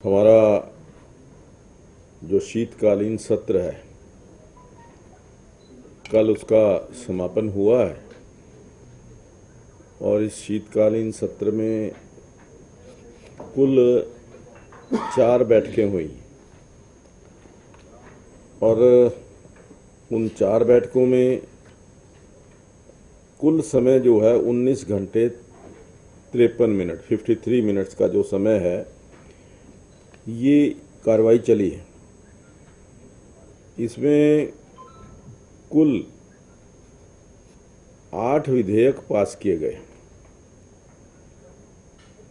हमारा जो शीतकालीन सत्र है, कल उसका समापन हुआ है और इस शीतकालीन सत्र में कुल 4 बैठकें हुई और उन 4 बैठकों में कुल समय जो है 19 घंटे 53 मिनट 53 मिनट्स का जो समय है, ये कार्रवाई चली है। इसमें कुल 8 विधेयक पास किए गए।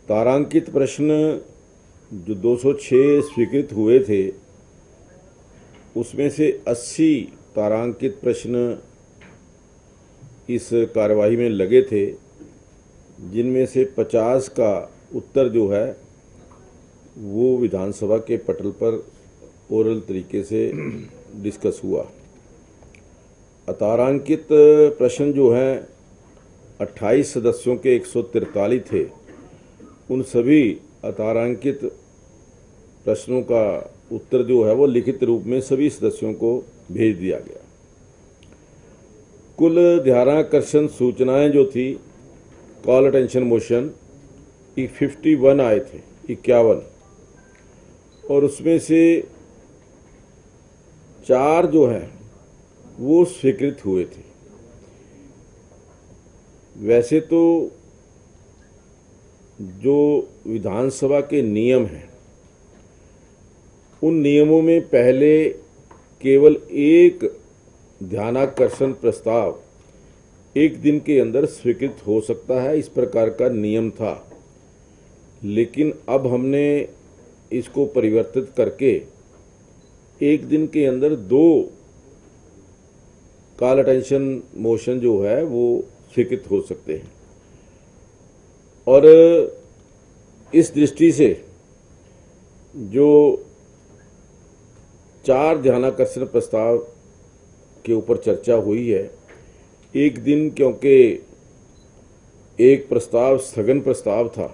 तारांकित प्रश्न जो 206 स्वीकृत हुए थे, उसमें से 80 तारांकित प्रश्न इस कार्यवाही में लगे थे, जिनमें से 50 का उत्तर जो है वो विधानसभा के पटल पर ओरल तरीके से डिस्कस हुआ। अतारांकित प्रश्न जो हैं 28 सदस्यों के 143 थे। उन सभी अतारांकित प्रश्नों का उत्तर जो है वो लिखित रूप में सभी सदस्यों को भेज दिया गया। कुल ध्यानाकर्षण सूचनाएं जो थी, कॉल अटेंशन मोशन, 51 आए थे, 51, और उसमें से 4 जो है वो स्वीकृत हुए थे। वैसे तो जो विधानसभा के नियम हैं, उन नियमों में पहले केवल एक ध्यानाकर्षण प्रस्ताव 1 दिन के अंदर स्वीकृत हो सकता है, इस प्रकार का नियम था। लेकिन अब हमने इसको परिवर्तित करके 1 दिन के अंदर 2 कॉल अटेंशन मोशन जो है वो स्वीकृत हो सकते हैं। और इस दृष्टि से जो 4 ध्यानाकर्षण प्रस्ताव के ऊपर चर्चा हुई है, 1 दिन क्योंकि एक प्रस्ताव स्थगन प्रस्ताव था,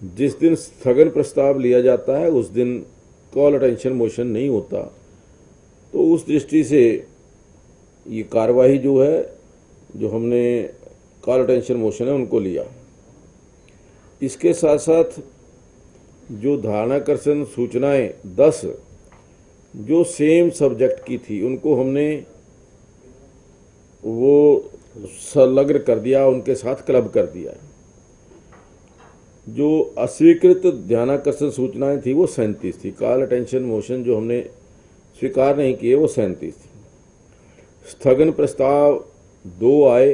जिस दिन स्थगन प्रस्ताव लिया जाता है उस दिन कॉल अटेंशन मोशन नहीं होता, तो उस दृष्टि से ये कार्यवाही जो है, जो हमने कॉल अटेंशन मोशन है उनको लिया। इसके साथ साथ जो ध्यानाकर्षण सूचनाएं 10 जो सेम सब्जेक्ट की थी, उनको हमने वो संलग्न कर दिया, उनके साथ क्लब कर दिया। जो अस्वीकृत ध्यानाकर्षण सूचनाएं थी वो 37 थी। कॉल अटेंशन मोशन जो हमने स्वीकार नहीं किए वो 37 थी। स्थगन प्रस्ताव 2 आए,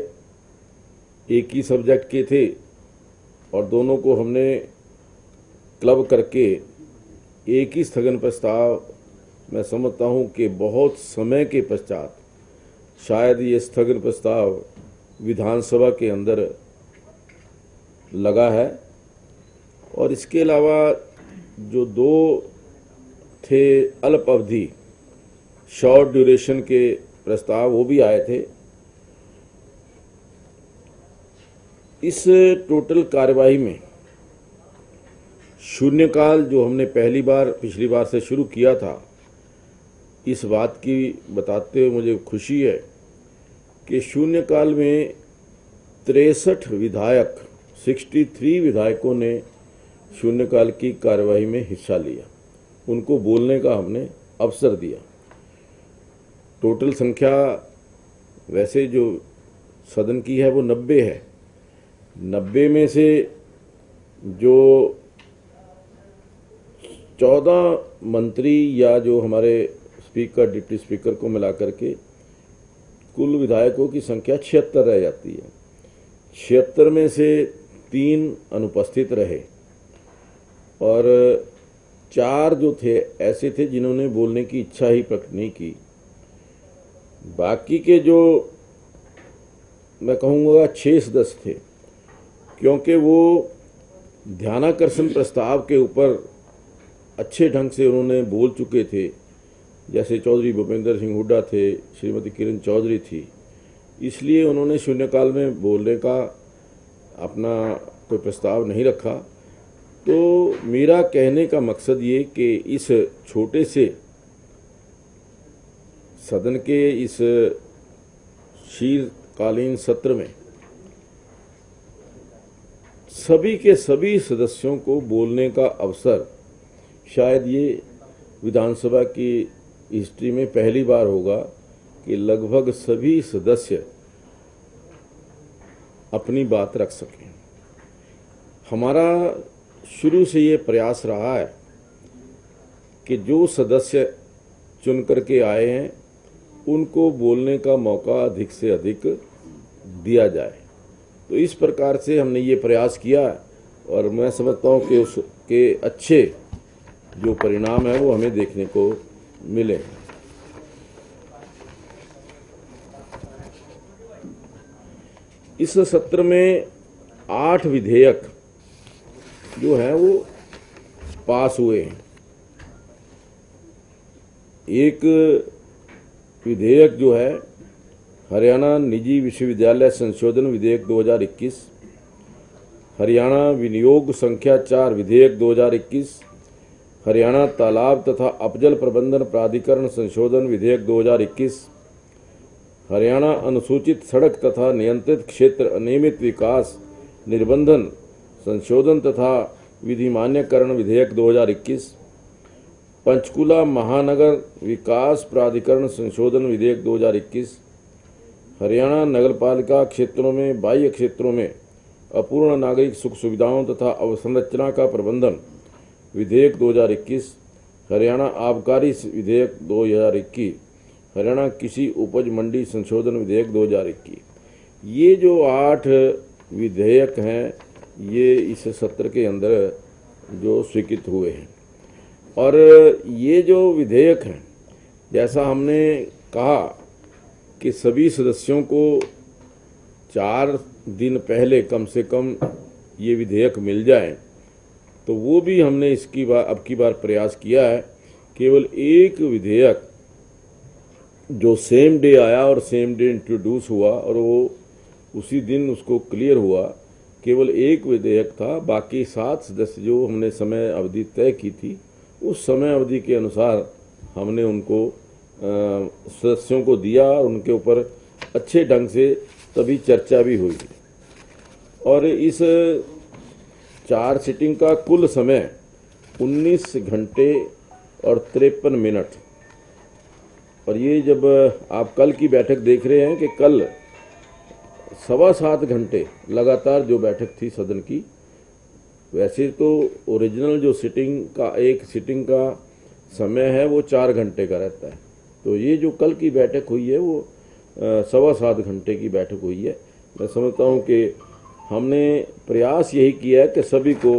एक ही सब्जेक्ट के थे और दोनों को हमने क्लब करके एक ही स्थगन प्रस्ताव, मैं समझता हूं कि बहुत समय के पश्चात शायद ये स्थगन प्रस्ताव विधानसभा के अंदर लगा है। और इसके अलावा जो 2 थे अल्प अवधि शॉर्ट ड्यूरेशन के प्रस्ताव, वो भी आए थे। इस टोटल कार्यवाही में शून्यकाल जो हमने पिछली बार से शुरू किया था, इस बात की बताते हुए मुझे खुशी है कि शून्यकाल में 63 विधायक 63 विधायकों ने शून्यकाल की कार्यवाही में हिस्सा लिया। उनको बोलने का हमने अवसर दिया। टोटल संख्या वैसे जो सदन की है वो 90 है। 90 में से जो 14 मंत्री या जो हमारे स्पीकर, डिप्टी स्पीकर को मिलाकर के कुल विधायकों की संख्या 76 रह जाती है। 76 में से 3 अनुपस्थित रहे और 4 जो थे ऐसे थे जिन्होंने बोलने की इच्छा ही प्रकट नहीं की। बाकी के जो मैं कहूँगा 6 सदस्य थे, क्योंकि वो ध्यानाकर्षण प्रस्ताव के ऊपर अच्छे ढंग से उन्होंने बोल चुके थे। जैसे चौधरी भूपेंद्र सिंह हुड्डा थे, श्रीमती किरण चौधरी थी, इसलिए उन्होंने शून्यकाल में बोलने का अपना कोई प्रस्ताव नहीं रखा। तो मेरा कहने का मकसद ये कि इस छोटे से सदन के इस शीतकालीन सत्र में सभी के सभी सदस्यों को बोलने का अवसर शायद ये विधानसभा की हिस्ट्री में पहली बार होगा कि लगभग सभी सदस्य अपनी बात रख सकें। हमारा शुरू से ये प्रयास रहा है कि जो सदस्य चुन करके आए हैं उनको बोलने का मौका अधिक से अधिक दिया जाए। तो इस प्रकार से हमने ये प्रयास किया और मैं समझता हूँ कि उसके अच्छे जो परिणाम है वो हमें देखने को मिले। इस सत्र में 8 विधेयक जो हैं वो पास हुए हैं। एक विधेयक जो है हरियाणा निजी विश्वविद्यालय संशोधन विधेयक 2021, हरियाणा विनियोग संख्या 4 विधेयक 2021, हरियाणा तालाब तथा अपजल प्रबंधन प्राधिकरण संशोधन विधेयक 2021, हरियाणा अनुसूचित सड़क तथा नियंत्रित क्षेत्र अनियमित विकास निर्बंधन संशोधन तथा विधिमान्यकरण विधेयक 2021, पंचकुला महानगर विकास प्राधिकरण संशोधन विधेयक 2021, हरियाणा नगरपालिका क्षेत्रों में बाह्य क्षेत्रों में अपूर्ण नागरिक सुख सुविधाओं तथा अवसंरचना का प्रबंधन विधेयक 2021, हरियाणा आबकारी विधेयक 2021, हरियाणा कृषि उपज मंडी संशोधन विधेयक 2021। ये जो 8 विधेयक हैं ये इस सत्र के अंदर जो स्वीकृत हुए हैं। और ये जो विधेयक हैं, जैसा हमने कहा कि सभी सदस्यों को 4 दिन पहले कम से कम ये विधेयक मिल जाए, तो वो भी हमने अब की बार प्रयास किया है। केवल एक विधेयक जो सेम डे आया और सेम डे इंट्रोड्यूस हुआ और वो उसी दिन उसको क्लियर हुआ, केवल एक विधेयक था। बाकी 7 सदस्य जो हमने समय अवधि तय की थी, उस समय अवधि के अनुसार हमने उनको सदस्यों को दिया और उनके ऊपर अच्छे ढंग से तभी चर्चा भी हुई। और इस 4 सिटिंग का कुल समय 19 घंटे और 53 मिनट। और ये जब आप कल की बैठक देख रहे हैं कि कल 7.25 घंटे लगातार जो बैठक थी सदन की, वैसे तो ओरिजिनल जो एक सिटिंग का समय है वो 4 घंटे का रहता है। तो ये जो कल की बैठक हुई है वो 7.25 घंटे की बैठक हुई है। मैं समझता हूँ कि हमने प्रयास यही किया है कि सभी को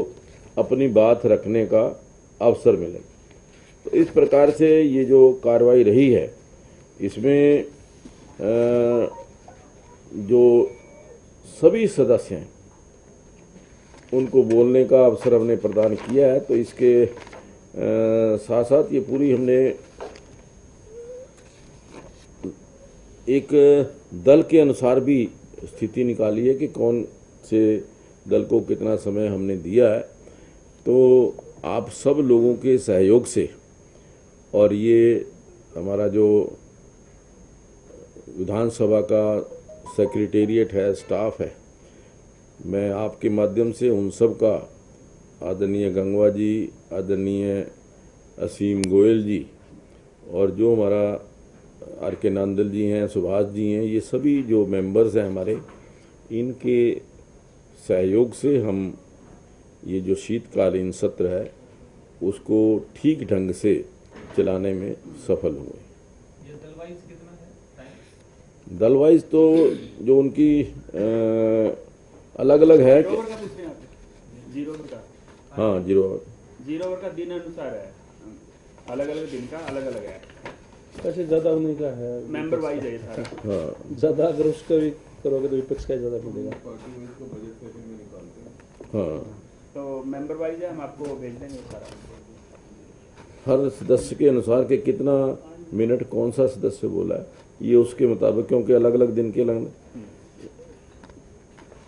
अपनी बात रखने का अवसर मिले। तो इस प्रकार से ये जो कार्रवाई रही है, इसमें जो सभी सदस्य हैं उनको बोलने का अवसर हमने प्रदान किया है। तो इसके साथ साथ ये पूरी हमने एक दल के अनुसार भी स्थिति निकाली है कि कौन से दल को कितना समय हमने दिया है। तो आप सब लोगों के सहयोग से और ये हमारा जो विधानसभा का सेक्रेटेरिएट है, स्टाफ है, मैं आपके माध्यम से उन सब का, आदरणीय गंगवा जी, आदरणीय असीम गोयल जी और जो हमारा आर.के. नांदल जी हैं, सुभाष जी हैं, ये सभी जो मेंबर्स हैं हमारे, इनके सहयोग से हम ये जो शीतकालीन सत्र है उसको ठीक ढंग से चलाने में सफल हुए। दल वाइज तो जो उनकी अलग अलग है। जीरो ओवर का, हाँ, जीरो ओवर का दिन अनुसार है, अलग अलग दिन का अलग अलग है। वैसे ज्यादा होने का है, मेंबर वाइज है सारा। हाँ, ज्यादा अगर उसका भी करोगे तो विपक्ष का ज्यादा मिलेगा। हाँ, तो मेंबर वाइज है, हम आपको भेज देंगे सारा। हर सदस्य के अनुसार के कितना मिनट कौन सा सदस्य बोला है ये उसके मुताबिक, क्योंकि अलग अलग दिन के अलग।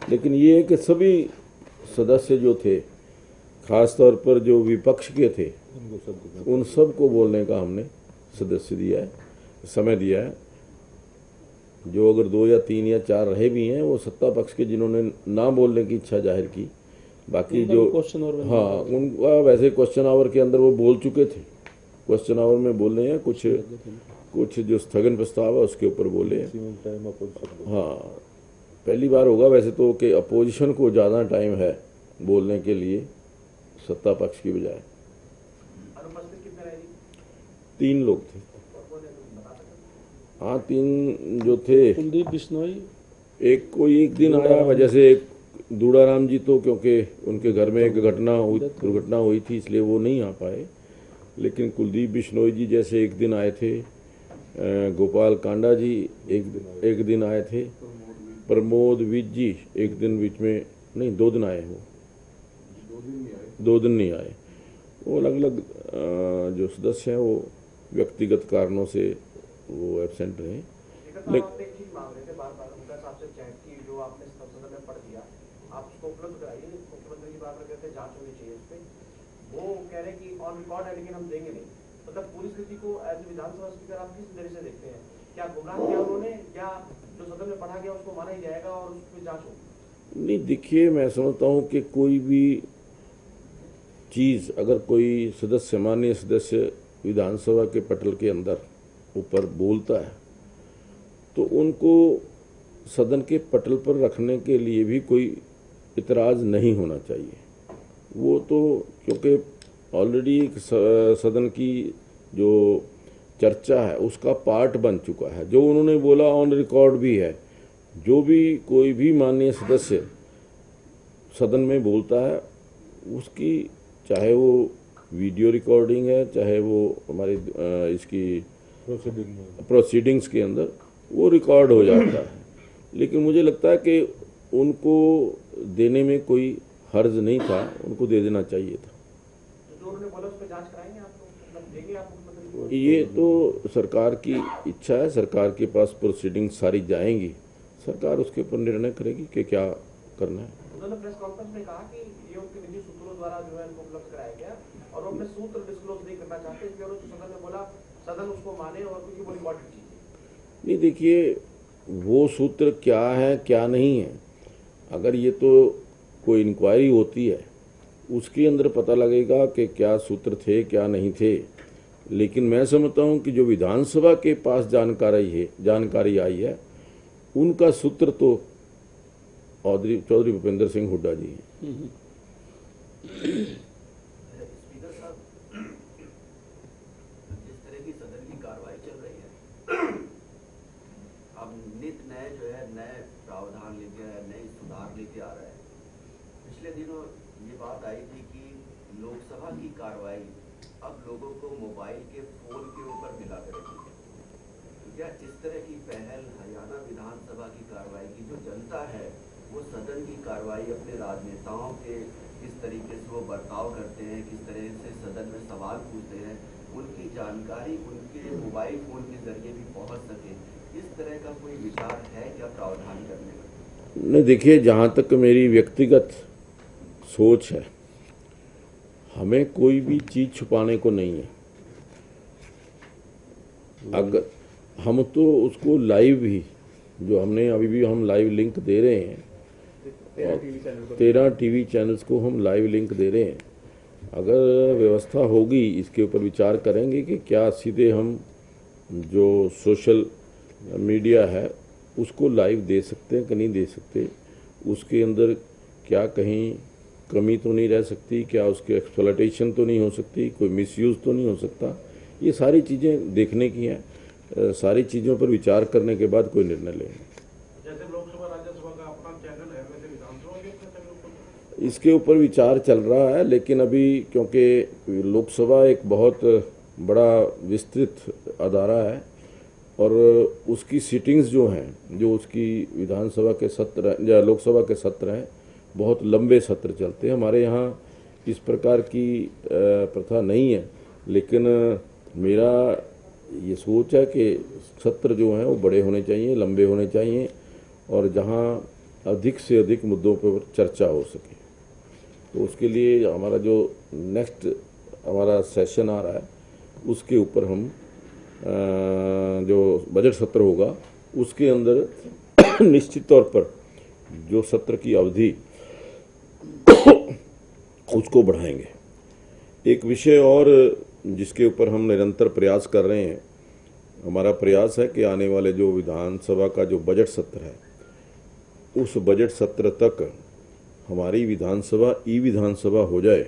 लेकिन ये है कि सभी सदस्य जो थे, खास तौर पर जो विपक्ष के थे उन सबको बोलने का हमने सदस्य दिया है, समय दिया है। जो अगर 2 या 3 या 4 रहे भी हैं वो सत्ता पक्ष के जिन्होंने ना बोलने की इच्छा जाहिर की, बाकी जो क्वेश्चन और हाँ उनका वैसे क्वेश्चन आवर के अंदर वो बोल चुके थे, क्वेश्चन आवर में बोल रहे हैं, कुछ जो स्थगन प्रस्ताव है उसके ऊपर बोले हैं। हाँ पहली बार होगा वैसे तो कि अपोजिशन को ज़्यादा टाइम है बोलने के लिए सत्ता पक्ष की बजाय। 3 लोग थे। हाँ 3 जो थे, कुलदीप बिश्नोई, एक कोई एक दिन आया, जैसे एक दूड़ाराम जी तो क्योंकि उनके घर में एक दुर्घटना हुई थी इसलिए वो नहीं आ पाए, लेकिन कुलदीप बिश्नोई जी जैसे एक दिन आए थे, गोपाल कांडा जी एक दिन आए थे, प्रमोद विज जी एक दिन बीच में नहीं 2 दिन आए, वो 2 दिन नहीं आए। वो अलग अलग जो सदस्य हैं वो व्यक्तिगत कारणों से वो एब्सेंट रहे। आपने एक चीज मांग रहे थे बार-बार उनका साहब से चैट की जो आपने संसद में पढ़ दिया, आप उसको उपलब्ध कराइए। मुख्यमंत्री जी बार बार कहते हैं जांच होनी चाहिए इस पे, वो कह रहे हैं कि ऑन रिकॉर्ड है लेकिन हम देंगे नहीं। मतलब पूरी स्थिति को एज विधानसभा स्पीकर आप किस तरह से देखते हैं? क्या गुमराह किया उन्होंने, या जो सदन में पढ़ा गया उसको माना ही जाएगा और उस पर जांच होगी? नहीं देखिए, मैं समझता हूँ कि कोई भी चीज़ अगर कोई सदस्य, माननीय सदस्य विधानसभा के पटल के अंदर ऊपर बोलता है तो उनको सदन के पटल पर रखने के लिए भी कोई इतराज़ नहीं होना चाहिए। वो तो क्योंकि ऑलरेडी एक सदन की जो चर्चा है उसका पार्ट बन चुका है, जो उन्होंने बोला ऑन रिकॉर्ड भी है। जो भी कोई भी माननीय सदस्य सदन में बोलता है उसकी, चाहे वो वीडियो रिकॉर्डिंग है, चाहे वो हमारी इसकी प्रोसीडिंग्स के अंदर वो रिकॉर्ड हो जाता है। लेकिन मुझे लगता है कि उनको देने में कोई हर्ज नहीं था, उनको दे देना चाहिए था। जो उन्होंने बोला उस पर जांच कराएंगे आप लोग, मतलब देंगे आप मुख्यमंत्री? ये तो सरकार की इच्छा है, सरकार के पास प्रोसीडिंग सारी जाएंगी, सरकार उसके ऊपर निर्णय करेगी कि क्या करना है। उन्होंने प्रेस कॉन्फ्रेंस में कहा कि ये उनके निजी सूत्रों द्वारा जो है उनको उपलब्ध कराया गया और वो अपने सूत्र डिस्क्लोज नहीं करना चाहते, इसलिए उन्होंने सदन में बोला सदन उसको माने और क्योंकि वो इम्पोर्टेंट चीज है। नहीं देखिए, वो सूत्र क्या है क्या नहीं है, अगर ये तो कोई इंक्वायरी होती है उसके अंदर पता लगेगा कि क्या सूत्र थे क्या नहीं थे। लेकिन मैं समझता हूँ कि जो विधानसभा के पास जानकारी आई है उनका सूत्र तो चौधरी भूपेंद्र सिंह हुड्डा जी हैं। स्पीकर साहब, जिस तरह की सदन की कार्रवाई चल रही है, अब नित नए जो है नए प्रावधान लेके नए सुधार लेके आ रहे हैं। पिछले दिनों ये बात आई थी कि लोकसभा की कार्रवाई अब लोगों को मोबाइल के फोन के ऊपर मिला करेगी। तो क्या इस तरह की पहल हरियाणा विधानसभा की कार्रवाई की जो जनता है वो सदन की कार्रवाई अपने राजनेताओं के किस तरीके से वो बर्ताव करते हैं, किस तरह से सदन में सवाल पूछते हैं, उनकी जानकारी उनके मोबाइल फोन के जरिए भी पहुंच सके, इस तरह का कोई विचार है क्या प्रावधान करने का? नहीं देखिए, जहाँ तक मेरी व्यक्तिगत सोच है, हमें कोई भी चीज़ छुपाने को नहीं है। अगर हम तो उसको लाइव ही, जो हमने अभी भी हम लाइव लिंक दे रहे हैं, 13 टीवी चैनल्स को हम लाइव लिंक दे रहे हैं। अगर व्यवस्था होगी इसके ऊपर विचार करेंगे कि क्या सीधे हम जो सोशल मीडिया है उसको लाइव दे सकते हैं कि नहीं दे सकते, उसके अंदर क्या कहीं कमी तो नहीं रह सकती, क्या उसके एक्सप्लॉयटेशन तो नहीं हो सकती, कोई मिसयूज़ तो नहीं हो सकता। ये सारी चीज़ें देखने की हैं, सारी चीज़ों पर विचार करने के बाद कोई निर्णय लेंगे। जैसे लोकसभा राज्यसभा का अपना चैनल है, वैसे विधानसभा के अपना चैनल इसके ऊपर विचार चल रहा है। लेकिन अभी क्योंकि लोकसभा एक बहुत बड़ा विस्तृत अदारा है और उसकी सीटिंग्स जो हैं, जो उसकी विधानसभा के सत्र या लोकसभा के सत्र हैं, बहुत लंबे सत्र चलते हैं। हमारे यहाँ इस प्रकार की प्रथा नहीं है, लेकिन मेरा ये सोच है कि सत्र जो हैं वो बड़े होने चाहिए, लंबे होने चाहिए और जहाँ अधिक से अधिक मुद्दों पर चर्चा हो सके। तो उसके लिए हमारा जो नेक्स्ट हमारा सेशन आ रहा है उसके ऊपर हम जो बजट सत्र होगा उसके अंदर निश्चित तौर पर जो सत्र की अवधि उसको बढ़ाएंगे। एक विषय और जिसके ऊपर हम निरंतर प्रयास कर रहे हैं, हमारा प्रयास है कि आने वाले जो विधानसभा का जो बजट सत्र है उस बजट सत्र तक हमारी विधानसभा ई विधानसभा हो जाए,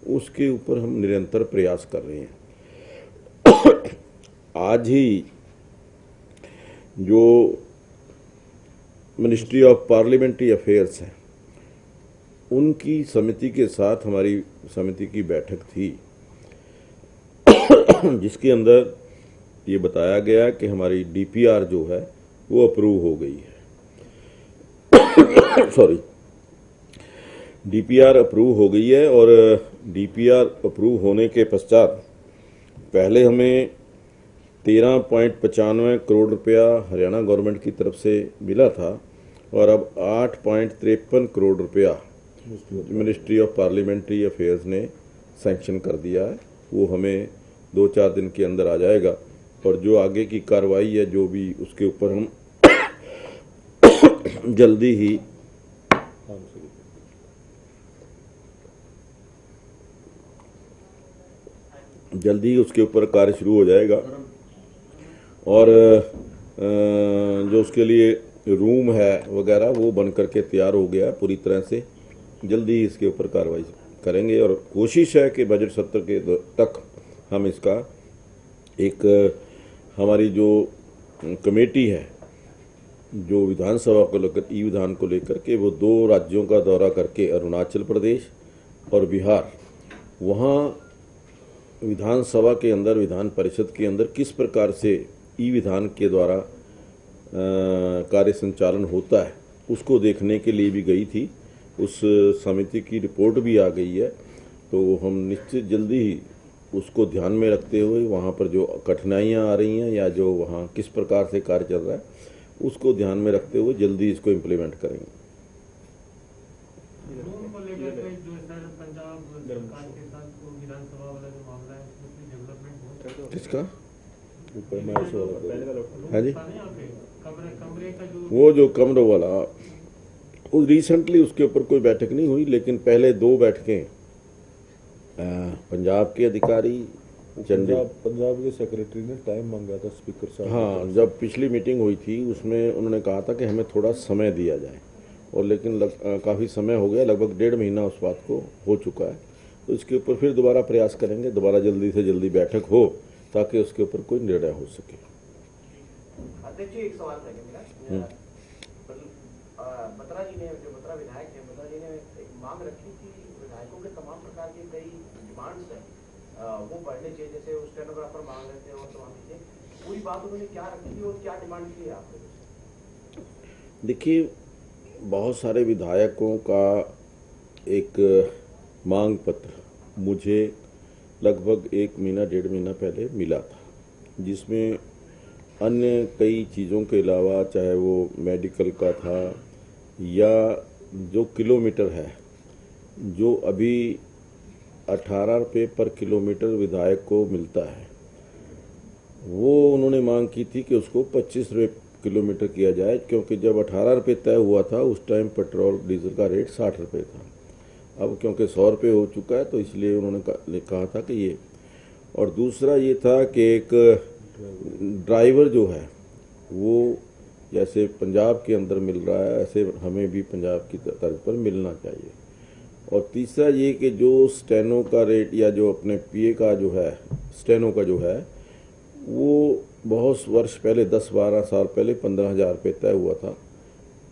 उसके ऊपर हम निरंतर प्रयास कर रहे हैं। आज ही जो मिनिस्ट्री ऑफ पार्लियामेंट्री अफेयर्स है उनकी समिति के साथ हमारी समिति की बैठक थी, जिसके अंदर ये बताया गया कि हमारी डीपीआर जो है वो अप्रूव हो गई है। सॉरी, डीपीआर अप्रूव हो गई है और डीपीआर अप्रूव होने के पश्चात पहले हमें 13.95 करोड़ रुपया हरियाणा गवर्नमेंट की तरफ से मिला था और अब 8.53 करोड़ रुपया मिनिस्ट्री ऑफ पार्लियामेंट्री अफेयर्स ने सैंक्शन कर दिया है। वो हमें 2-4 दिन के अंदर आ जाएगा और जो आगे की कार्रवाई है जो भी उसके ऊपर हम जल्दी ही उसके ऊपर कार्य शुरू हो जाएगा और जो उसके लिए रूम है वगैरह वो बन करके तैयार हो गया पूरी तरह से। जल्दी ही इसके ऊपर कार्रवाई करेंगे और कोशिश है कि बजट सत्र के तक हम इसका एक हमारी जो कमेटी है जो विधानसभा को लेकर ई विधान को लेकर के वो 2 राज्यों का दौरा करके अरुणाचल प्रदेश और बिहार, वहाँ विधानसभा के अंदर विधान परिषद के अंदर किस प्रकार से ई विधान के द्वारा कार्य संचालन होता है उसको देखने के लिए भी गई थी। उस समिति की रिपोर्ट भी आ गई है, तो हम निश्चित जल्दी ही उसको ध्यान में रखते हुए वहाँ पर जो कठिनाइयाँ आ रही हैं या जो वहाँ किस प्रकार से कार्य चल रहा है उसको ध्यान में रखते हुए जल्दी इसको इम्प्लीमेंट करेंगे। किसका? हाँ जी, वो जो कमरों वाला वो रिसेंटली उसके ऊपर कोई बैठक नहीं हुई, लेकिन पहले 2 बैठकें पंजाब के अधिकारी पंजाब के सेक्रेटरी ने टाइम मांगा था स्पीकर साहब। हाँ, जब पिछली मीटिंग हुई थी उसमें उन्होंने कहा था कि हमें थोड़ा समय दिया जाए और लेकिन काफ़ी समय हो गया, लगभग 1.5 महीना उस बात को हो चुका है। तो इसके ऊपर फिर दोबारा प्रयास करेंगे, दोबारा जल्दी से जल्दी बैठक हो ताकि उसके ऊपर कोई निर्णय हो सके। अध्यक्ष जी, एक सवाल रहेगा मेरा। बत्रा जी ने, जो बत्रा विधायक हैं, बत्रा जी ने एक मांग रखी कि विधायकों के तमाम प्रकार के कई डिमांड्स हैं वो पढ़ने चाहिए, जैसे वो स्टेनोग्राफर मांग रहे थे और तमाम चीजें, पूरी बात उन्होंने क्या रखी और क्या डिमांड की है आपको? देखिए, बहुत सारे विधायकों का एक मांग पत्र मुझे लगभग 1 महीना 1.5 महीना पहले मिला था, जिसमें अन्य कई चीज़ों के अलावा चाहे वो मेडिकल का था या जो किलोमीटर है, जो अभी 18 रुपये पर किलोमीटर विधायक को मिलता है, वो उन्होंने मांग की थी कि उसको 25 रुपये किलोमीटर किया जाए, क्योंकि जब 18 रुपये तय हुआ था उस टाइम पेट्रोल डीजल का रेट 60 रुपये था। अब क्योंकि 100 रुपये हो चुका है तो इसलिए उन्होंने कहा था कि ये, और दूसरा ये था कि एक ड्राइवर जो है वो जैसे पंजाब के अंदर मिल रहा है ऐसे हमें भी पंजाब की तर्ज पर मिलना चाहिए। और तीसरा ये कि जो स्टेनो का रेट या जो अपने पीए का जो है, स्टेनो का जो है, वो बहुत वर्ष पहले 10-12 साल पहले 15,000 रुपये तय हुआ था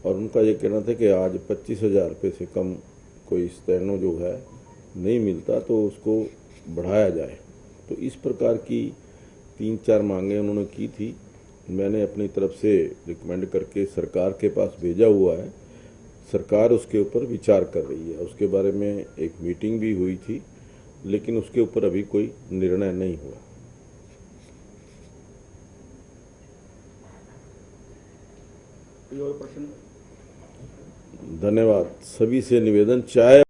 और उनका ये कहना था कि आज 25,000 रुपये से कम कोई स्टेनो जो है नहीं मिलता तो उसको बढ़ाया जाए। तो इस प्रकार की 3-4 मांगें उन्होंने की थी। मैंने अपनी तरफ से रिकमेंड करके सरकार के पास भेजा हुआ है, सरकार उसके ऊपर विचार कर रही है। उसके बारे में एक मीटिंग भी हुई थी, लेकिन उसके ऊपर अभी कोई निर्णय नहीं हुआ। कोई और प्रश्न? धन्यवाद। सभी से निवेदन, चाय